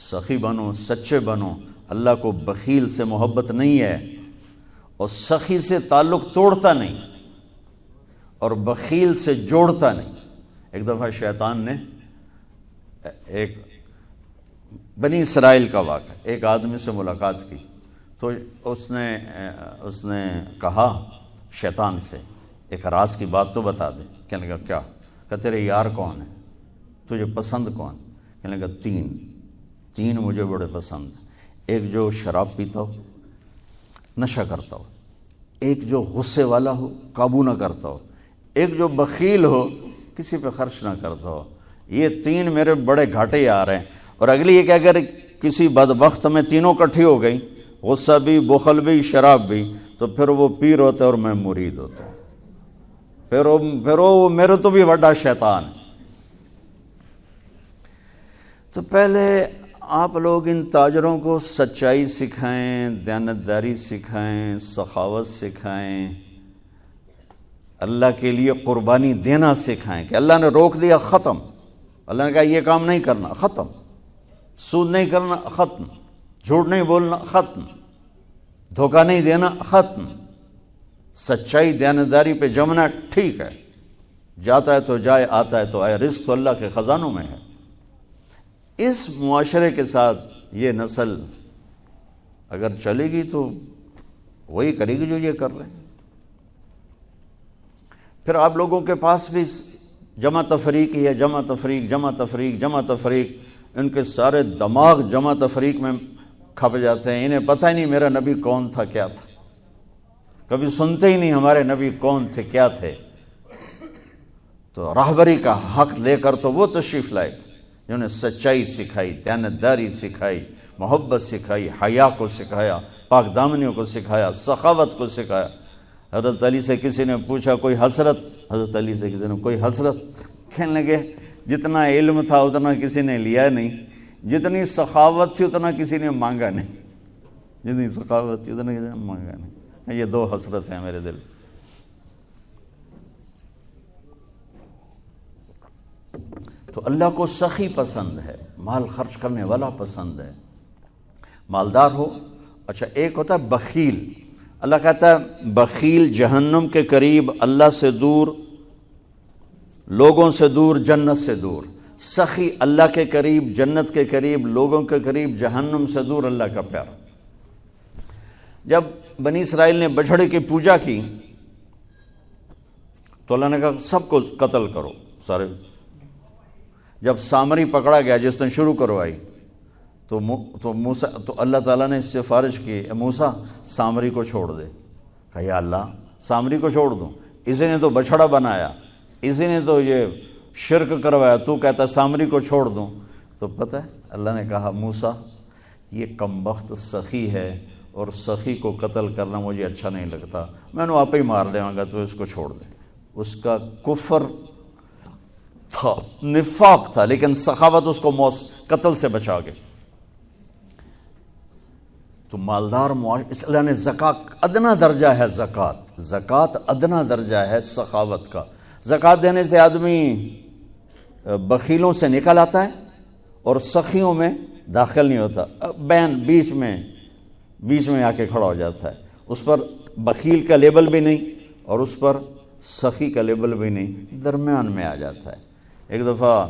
سخی بنو، سچے بنو. اللہ کو بخیل سے محبت نہیں ہے، اور سخی سے تعلق توڑتا نہیں اور بخیل سے جوڑتا نہیں. ایک دفعہ شیطان نے ایک بنی اسرائیل کا واقعہ، ایک آدمی سے ملاقات کی تو اس نے کہا شیطان سے ایک راز کی بات تو بتا دے. کہنے لگا کیا؟ کہ تیرے یار کون ہے، تجھے پسند کون؟ کہنے لگا تین مجھے بڑے پسند ہیں. ایک جو شراب پیتا ہو، نشہ کرتا ہو، ایک جو غصے والا ہو، قابو نہ کرتا ہو، ایک جو بخیل ہو، کسی پہ خرچ نہ کرتا ہو. یہ 3 میرے بڑے گھاٹے یار ہیں. اور اگلی یہ کہ اگر کسی بدبخت میں تینوں کٹھی ہو گئی، غصہ بھی، بخل بھی، شراب بھی، تو پھر وہ پیر ہوتا ہے اور میں مرید ہوتا ہوں. پھر وہ میرے تو بھی بڑا شیطان ہے. تو پہلے آپ لوگ ان تاجروں کو سچائی سکھائیں، دیانتداری سکھائیں، سخاوت سکھائیں، اللہ کے لیے قربانی دینا سکھائیں. کہ اللہ نے روک دیا، ختم. اللہ نے کہا یہ کام نہیں کرنا، ختم. سود نہیں کرنا، ختم. جھوٹ نہیں بولنا، ختم. دھوکہ نہیں دینا، ختم. سچائی دیانتداری پہ جمنا ٹھیک ہے، جاتا ہے تو جائے، آتا ہے تو آئے. رزق تو اللہ کے خزانوں میں ہے. اس معاشرے کے ساتھ یہ نسل اگر چلے گی تو وہی کرے گی جو یہ کر رہے ہیں. پھر آپ لوگوں کے پاس بھی جمع تفریق ہی ہے، جمع تفریق، جمع تفریق، جمع تفریق. ان کے سارے دماغ جمع تفریق میں کھپ جاتے ہیں. انہیں پتہ ہی نہیں میرا نبی کون تھا، کیا تھا. کبھی سنتے ہی نہیں ہمارے نبی کون تھے، کیا تھے. تو راہبری کا حق لے کر تو وہ تشریف لائے تھے جنہوں نے سچائی سکھائی، دیانتداری سکھائی، محبت سکھائی، حیا کو سکھایا، پاک دامنیوں کو سکھایا، سخاوت کو سکھایا. حضرت علی سے کسی نے پوچھا کوئی حسرت، حضرت علی سے کسی نے کوئی حسرت. کہنے لگے جتنا علم تھا اتنا کسی نے لیا نہیں، جتنی سخاوت تھی اتنا کسی نے مانگا نہیں، جتنی سخاوت تھی اتنا کسی نے مانگا نہیں. یہ 2 حسرت ہیں میرے دل. تو اللہ کو سخی پسند ہے، مال خرچ کرنے والا پسند ہے، مالدار ہو. اچھا ایک ہوتا ہے بخیل. اللہ کہتا ہے بخیل جہنم کے قریب، اللہ سے دور، لوگوں سے دور، جنت سے دور. سخی اللہ کے قریب، جنت کے قریب، لوگوں کے قریب، جہنم سے دور، اللہ کا پیار. جب بنی اسرائیل نے بچھڑے کی پوجا کی تو اللہ نے کہا سب کو قتل کرو سارے. جب سامری پکڑا گیا جس نے شروع کروائی تو موسیٰ تو اللہ تعالیٰ نے اس سے سفارش کی موسیٰ سامری کو چھوڑ دے. کہا یا اللہ سامری کو چھوڑ دوں؟ اسی نے تو بچھڑا بنایا، اسی نے تو یہ شرک کروایا، تو کہتا سامری کو چھوڑ دوں؟ تو پتہ ہے اللہ نے کہا موسیٰ یہ کمبخت سخی ہے اور سخی کو قتل کرنا مجھے اچھا نہیں لگتا، میں نے آپ ہی مار دے گا، تو اس کو چھوڑ دے. اس کا کفر تھا، نفاق تھا، لیکن سخاوت اس کو قتل سے بچا گئی. تو مالدار اس اللہ نے زکوٰۃ ادنا درجہ ہے، زکوٰۃ ادنا درجہ ہے سخاوت کا. زکوٰۃ دینے سے آدمی بخیلوں سے نکل آتا ہے اور سخیوں میں داخل نہیں ہوتا، بیچ میں آ کے کھڑا ہو جاتا ہے. اس پر بخیل کا لیبل بھی نہیں اور اس پر سخی کا لیبل بھی نہیں، درمیان میں آ جاتا ہے. ایک دفعہ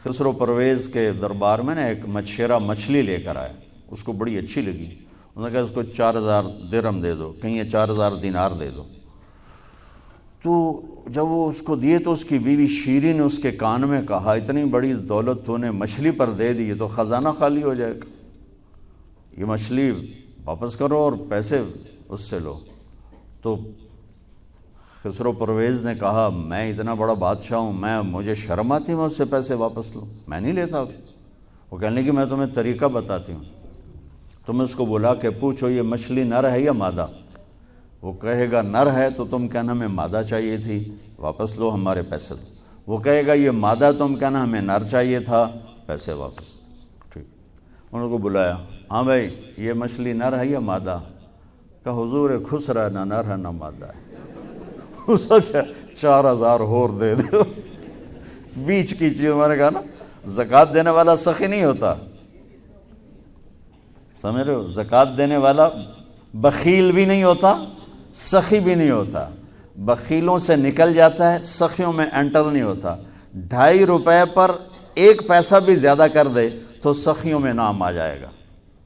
خسرو پرویز کے دربار میں ایک مچھیرا مچھلی لے کر آیا، اس کو بڑی اچھی لگی. انہوں نے کہا اس کو 4000 درہم دے دو، کہیں 4000 دینار دے دو. تو جب وہ اس کو دیے تو اس کی بیوی شیری نے اس کے کان میں کہا اتنی بڑی دولت تو نے مچھلی پر دے دی، تو خزانہ خالی ہو جائے گا، یہ مچھلی واپس کرو اور پیسے اس سے لو. تو خسرو پرویز نے کہا میں اتنا بڑا بادشاہ ہوں، مجھے شرم آتی میں اس سے پیسے واپس لوں، میں نہیں لیتا. وہ کہنے لگی میں تمہیں طریقہ بتاتی ہوں، تم اس کو بلا کے پوچھو یہ مچھلی نر ہے یا مادہ. وہ کہے گا نر ہے تو تم کہنا ہمیں مادہ چاہیے تھی، واپس لو ہمارے پیسے دو. وہ کہے گا یہ مادہ، تم کہنا ہمیں نر چاہیے تھا، پیسے واپس. ٹھیک، انہوں کو بلایا، ہاں بھائی یہ مچھلی نر ہے یا مادہ؟ کہ حضور خسرا نہ نر ہے نہ مادہ ہے. اس کو کیا 4000 اور دے دو، بیچ کی چیز. میں نے کہا نا زکوٰۃ دینے والا سخی نہیں ہوتا، سمجھ رہے ہو؟ زکوٰۃ دینے والا بخیل بھی نہیں ہوتا، سخی بھی نہیں ہوتا، بخیلوں سے نکل جاتا ہے، سخیوں میں انٹر نہیں ہوتا۔ 2.5 روپے پر 1 پیسہ بھی زیادہ کر دے تو سخیوں میں نام آ جائے گا،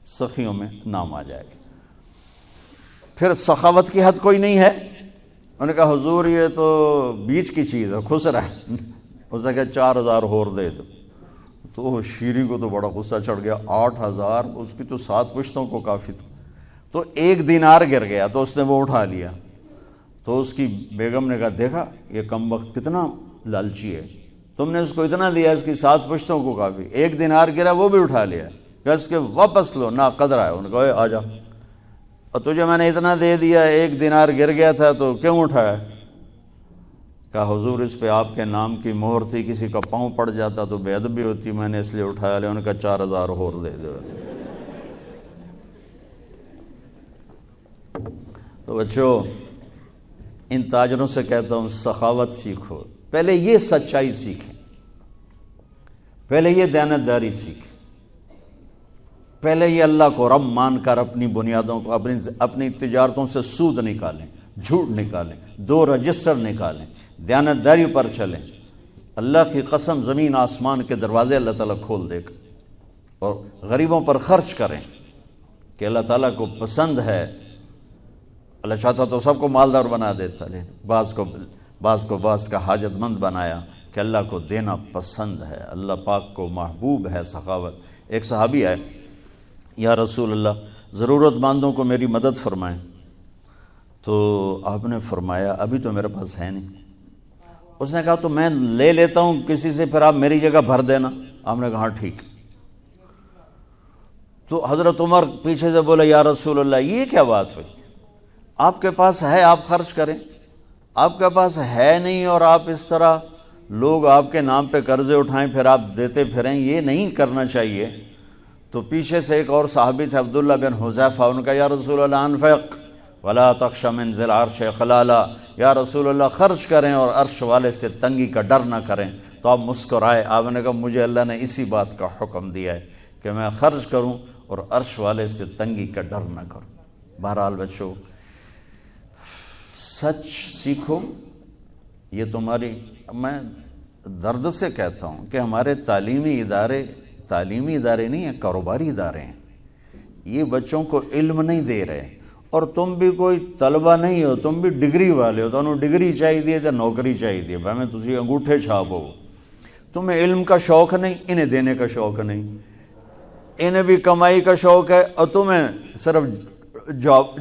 سخیوں میں نام آ جائے گا۔ پھر سخاوت کی حد کوئی نہیں ہے۔ انہوں نے کہا حضور یہ تو بیچ کی چیز ہے، خسرا ہے۔ اس نے کہا 4,000 اور دے دو۔ تو شیریں کو تو بڑا غصہ چڑھ گیا، 8,000 اس کی تو 7 پشتوں کو کافی تھا۔ تو 1 دینار گر گیا تو اس نے وہ اٹھا لیا۔ تو اس کی بیگم نے کہا دیکھا یہ کم وقت کتنا لالچی ہے، تم نے اس کو اتنا دیا، اس کی 7 پشتوں کو کافی، 1 دینار گرا وہ بھی اٹھا لیا، کہ اس کے واپس لو، نا قدر ہے۔ انہوں نے کہا آ جا، اور تجھے میں نے اتنا دے دیا، 1 دینار گر گیا تھا تو کیوں اٹھایا؟ کہا حضور اس پہ آپ کے نام کی مہر تھی، کسی کا پاؤں پڑ جاتا تو بے ادبی ہوتی، میں نے اس لیے اٹھایا لیا۔ انہوں نے کہا 4,000 اور دے دو۔ تو بچوں ان تاجروں سے کہتا ہوں سخاوت سیکھو، پہلے یہ سچائی سیکھیں، پہلے یہ دیانتداری سیکھیں، پہلے یہ اللہ کو رب مان کر اپنی بنیادوں کو، اپنی تجارتوں سے سود نکالیں، جھوٹ نکالیں، 2 رجسٹر نکالیں، دیانتداری پر چلیں۔ اللہ کی قسم زمین آسمان کے دروازے اللہ تعالیٰ کھول دے گا۔ اور غریبوں پر خرچ کریں کہ اللہ تعالیٰ کو پسند ہے۔ اللہ چاہتا تو سب کو مالدار بنا دیتا، لیکن بعض کا حاجت مند بنایا کہ اللہ کو دینا پسند ہے، اللہ پاک کو محبوب ہے سخاوت۔ ایک صحابی آئے، یا رسول اللہ ضرورت مندوں کو میری مدد فرمائیں۔ تو آپ نے فرمایا ابھی تو میرے پاس ہے نہیں۔ اس نے کہا تو میں لے لیتا ہوں کسی سے، پھر آپ میری جگہ بھر دینا۔ آپ نے کہا ہاں ٹھیک۔ تو حضرت عمر پیچھے سے بولے یا رسول اللہ یہ کیا بات ہوئی؟ آپ کے پاس ہے آپ خرچ کریں، آپ کے پاس ہے نہیں اور آپ اس طرح لوگ آپ کے نام پہ قرضے اٹھائیں پھر آپ دیتے پھریں، یہ نہیں کرنا چاہیے۔ تو پیچھے سے ایک اور صحابی تھے عبداللہ بن حذیفہ، ان کا یا رسول اللہ انفق ولا تخش من ذی العرش خلالا، یا رسول اللہ خرچ کریں اور عرش والے سے تنگی کا ڈر نہ کریں۔ تو آپ مسکرائے، آپ نے کہا مجھے اللہ نے اسی بات کا حکم دیا ہے کہ میں خرچ کروں اور عرش والے سے تنگی کا ڈر نہ کروں۔ بہرحال بچوں سچ سیکھو، یہ تمہاری، میں درد سے کہتا ہوں کہ ہمارے تعلیمی ادارے نہیں ہیں، کاروباری ادارے ہیں۔ یہ بچوں کو علم نہیں دے رہے، اور تم بھی کوئی طلبہ نہیں ہو، تم بھی ڈگری والے ہو، تمہیں ڈگری چاہیے یا نوکری چاہیے، میں تجھے انگوٹھے چھاپ ہو۔ تمہیں علم کا شوق نہیں، انہیں دینے کا شوق نہیں، انہیں بھی کمائی کا شوق ہے اور تمہیں صرف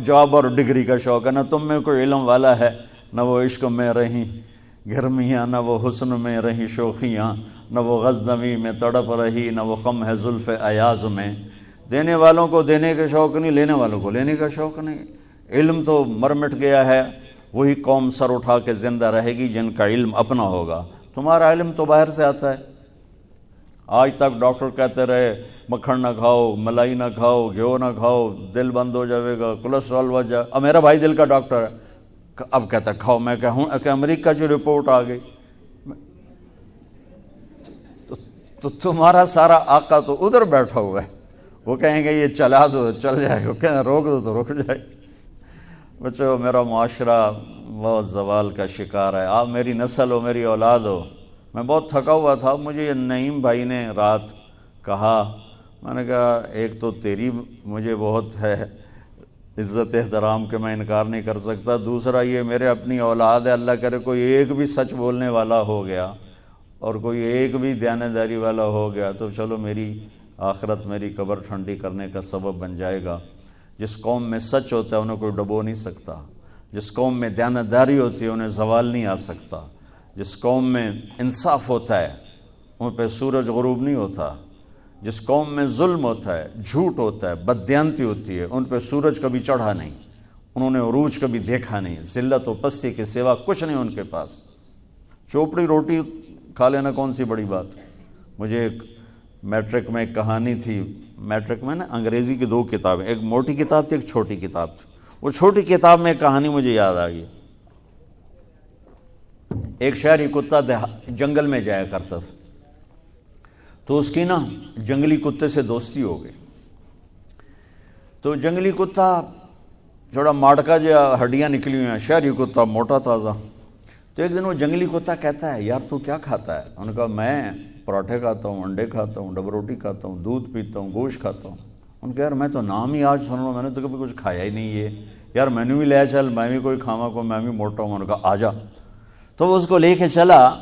جاب اور ڈگری کا شوق ہے۔ نہ تم میں کوئی علم والا ہے، نہ وہ عشق میں رہیں گرمیاں، نہ وہ حسن میں رہیں شوخیاں، نہ وہ غزنوی میں تڑپ رہی، نہ وہ غم ہے زلف ایاز میں۔ دینے والوں کو دینے کا شوق نہیں، لینے والوں کو لینے کا شوق نہیں۔ علم تو مر مٹ گیا ہے، وہی قوم سر اٹھا کے زندہ رہے گی جن کا علم اپنا ہوگا۔ تمہارا علم تو باہر سے آتا ہے۔ آج تک ڈاکٹر کہتے رہے مکھن نہ کھاؤ، ملائی نہ کھاؤ، گھیو نہ کھاؤ، دل بند ہو جائے گا، کولیسٹرول بڑھ جائے۔ اب میرا بھائی دل کا ڈاکٹر ہے، اب کہتا ہے کھاؤ۔ میں کہوں کہ امریکہ کی رپورٹ آ گئی، تو تمہارا سارا آقا تو ادھر بیٹھا ہوا ہے، وہ کہیں گے یہ چلا دو چل جائے گا، کہیں روک دو تو رک جائے گا۔ بچوں میرا معاشرہ بہت زوال کا شکار ہے، آپ میری نسل ہو، میری اولاد ہو۔ میں بہت تھکا ہوا تھا، مجھے یہ نعیم بھائی نے رات کہا، میں نے کہا ایک تو تیری مجھے بہت ہے عزت احترام کہ میں انکار نہیں کر سکتا، دوسرا یہ میرے اپنی اولاد ہے، اللہ کرے کوئی ایک بھی سچ بولنے والا ہو گیا اور کوئی ایک بھی دیانتداری والا ہو گیا تو چلو میری آخرت، میری قبر ٹھنڈی کرنے کا سبب بن جائے گا۔ جس قوم میں سچ ہوتا ہے انہیں کوئی ڈبو نہیں سکتا، جس قوم میں دیانتداری ہوتی ہے انہیں زوال نہیں آ سکتا، جس قوم میں انصاف ہوتا ہے ان پہ سورج غروب نہیں ہوتا، جس قوم میں ظلم ہوتا ہے، جھوٹ ہوتا ہے، بددیانتی ہوتی ہے، ان پہ سورج کبھی چڑھا نہیں، انہوں نے عروج کبھی دیکھا نہیں، ذلت و پستی کے سوا کچھ نہیں ان کے پاس۔ چوپڑی روٹی کھا لینا کون سی بڑی بات۔ مجھے ایک میٹرک میں ایک کہانی تھی، میٹرک میں نا انگریزی کی 2 کتابیں، ایک موٹی کتاب تھی ایک چھوٹی کتاب تھی، وہ چھوٹی کتاب میں ایک کہانی مجھے یاد آ گئی۔ ایک شہری کتا جنگل میں جایا کرتا تھا، تو اس کی نا جنگلی کتے سے دوستی ہو گئی. تو جنگلی کتا جوڑا ماڑکا جو ہڈیاں نکلی ہوئی ہیں، شہری کتا موٹا تازہ. تو ایک دن وہ جنگلی کتا کہتا ہے یار تو کیا کھاتا ہے؟ انہوں نے کہا میں پراٹھے کھاتا ہوں، انڈے کھاتا ہوں، ڈبل روٹی کھاتا ہوں، دودھ پیتا ہوں، گوشت کھاتا ہوں. ان نے کہا یار میں تو نام ہی آج سن رہا ہوں، میں نے تو کبھی کچھ کھایا ہی نہیں ہے یار، میں نے بھی لے چل، میں بھی کوئی کھاوا کو، میں بھی موٹا ہوں. انہوں نے کہا آ جا. تو وہ اس کو لے کے چلا.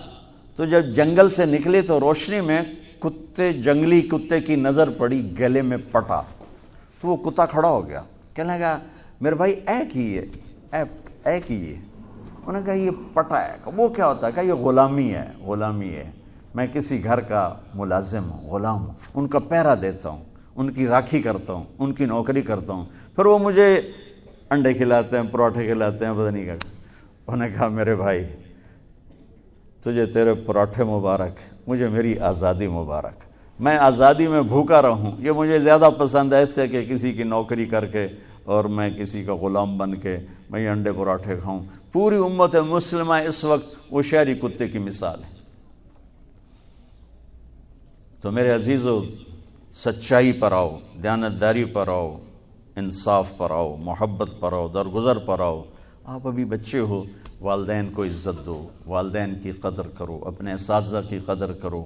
تو جب جنگل سے نکلے تو روشنی میں جنگلی کتے کی نظر پڑی گلے میں پٹا. تو وہ کتا کھڑا ہو گیا، کہنے لگا میرے بھائی اے کیے. انہوں نے کہا یہ پٹا ہے. وہ کیا ہوتا ہے؟ کہ یہ غلامی ہے. میں کسی گھر کا ملازم ہوں، غلام ہوں، ان کا پہرا دیتا ہوں، ان کی راکھی کرتا ہوں، ان کی نوکری کرتا ہوں، پھر وہ مجھے انڈے کھلاتے ہیں، پراٹھے کھلاتے ہیں، پتہ نہیں کیا. انہوں نے کہا میرے بھائی تجھے تیرے پراٹھے مبارک، مجھے میری آزادی مبارک. میں آزادی میں بھوکا رہوں یہ مجھے زیادہ پسند ہے اس سے کہ کسی کی نوکری کر کے اور میں کسی کا غلام بن کے میں یہ انڈے پراٹھے کھاؤں. پوری امت مسلمہ اس وقت وہ شہری کتے کی مثال ہے. تو میرے عزیزو، سچائی پر آؤ، دیانتداری پر آؤ، انصاف پر آؤ، محبت پر آؤ، درگزر پر آؤ. آپ ابھی بچے ہو، والدین کو عزت دو، والدین کی قدر کرو، اپنے اساتذہ کی قدر کرو.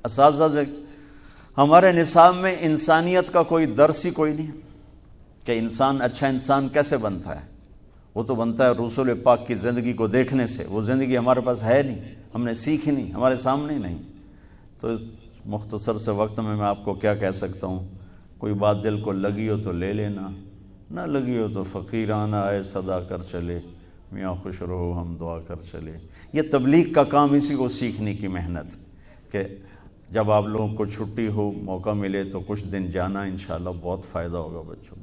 اساتذہ سے ہمارے نصاب میں انسانیت کا کوئی درس ہی کوئی نہیں کہ انسان اچھا انسان کیسے بنتا ہے. وہ تو بنتا ہے رسول پاک کی زندگی کو دیکھنے سے. وہ زندگی ہمارے پاس ہے نہیں، ہم نے سیکھی نہیں، ہمارے سامنے نہیں. تو مختصر سے وقت میں آپ کو کیا کہہ سکتا ہوں. کوئی بات دل کو لگی ہو تو لے لینا، نہ لگی ہو تو فقیرانہ آئے صدا کر چلے، میاں خوش رہو ہم دعا کر چلے. یہ تبلیغ کا کام اسی کو سیکھنے کی محنت کہ جب آپ لوگوں کو چھٹی ہو، موقع ملے تو کچھ دن جانا، انشاءاللہ بہت فائدہ ہوگا بچوں.